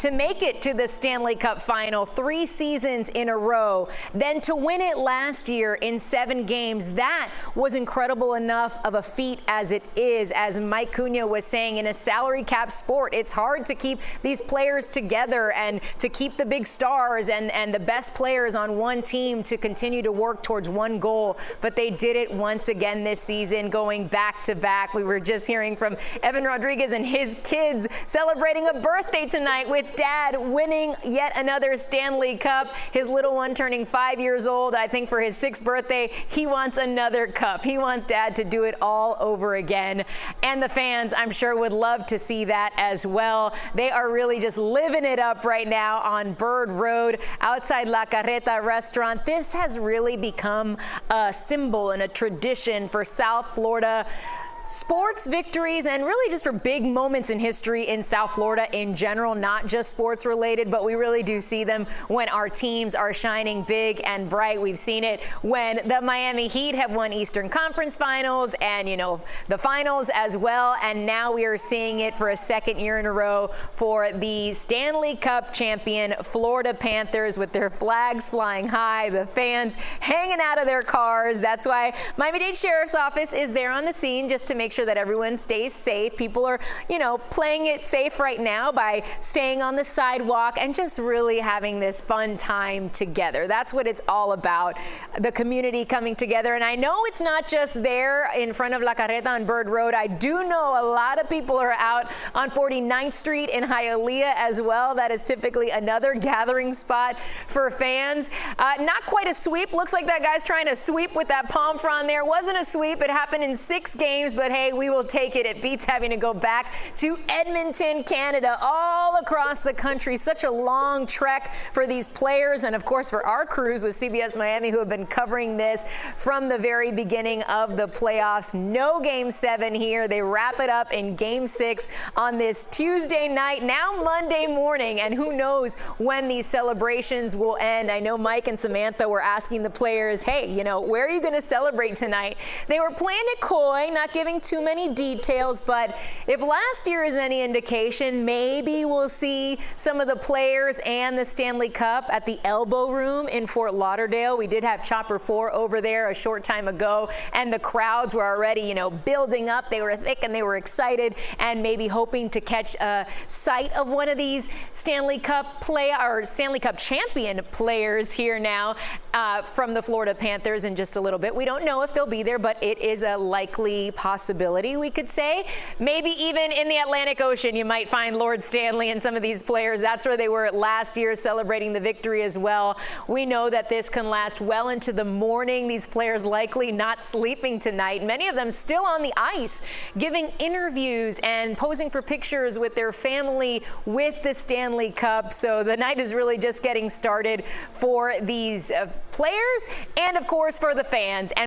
to make it to the Stanley Cup final 3 seasons in a row, then to win it last year in 7 games. That was incredible enough of a feat as it is. As Mike Cunha was saying, in a salary cap sport, it's hard to keep these players together and to keep the big stars and the best players on one team to continue to work towards one goal. But they did it once again this season, going back to back. We were just hearing from Evan Rodriguez and his kids celebrating a birthday tonight with dad winning yet another Stanley Cup. His little one turning 5 years old. I think for his 6th birthday, he wants another cup. He wants dad to do it all over again. And the fans, I'm sure, would love to see that as well. They are really just living it up right now on Bird Road outside La Carreta restaurant. This has really become a symbol and a tradition for South Florida sports victories, and really just for big moments in history in South Florida in general, not just sports related, but we really do see them when our teams are shining big and bright. We've seen it when the Miami Heat have won Eastern Conference Finals and, you know, the finals as well. And now we are seeing it for a 2nd year in a row for the Stanley Cup champion Florida Panthers, with their flags flying high, the fans hanging out of their cars. That's why Miami-Dade Sheriff's Office is there on the scene, just to make sure that everyone stays safe. People are, you know, playing it safe right now by staying on the sidewalk and just really having this fun time together. That's what it's all about, the community coming together. And I know it's not just there in front of La Carreta on Bird Road. I do know a lot of people are out on 49th Street in Hialeah as well. That is typically another gathering spot for fans. Not quite a sweep. Looks like that guy's trying to sweep with that palm frond there. Wasn't a sweep. It happened in 6 games, but hey, we will take it. It beats having to go back to Edmonton, Canada, all across the country. Such a long trek for these players, and of course for our crews with CBS Miami, who have been covering this from the very beginning of the playoffs. No Game 7 here. They wrap it up in Game 6 on this Tuesday night, now Monday morning, and who knows when these celebrations will end. I know Mike and Samantha were asking the players, hey, you know, where are you going to celebrate tonight? They were playing it coy, not giving too many details, but if last year is any indication, maybe we'll see some of the players and the Stanley Cup at the Elbow Room in Fort Lauderdale. We did have Chopper 4 over there a short time ago, and the crowds were already, you know, building up. They were thick and they were excited, and maybe hoping to catch a sight of one of these Stanley Cup champion players here now from the Florida Panthers in just a little bit. We don't know if they'll be there, but it is a likely possibility, we could say. Maybe even in the Atlantic Ocean, you might find Lord Stanley and some of these players. That's where they were last year, celebrating the victory as well. We know that this can last well into the morning. These players likely not sleeping tonight. Many of them still on the ice, giving interviews and posing for pictures with their family with the Stanley Cup. So the night is really just getting started for these players and, of course, for the fans.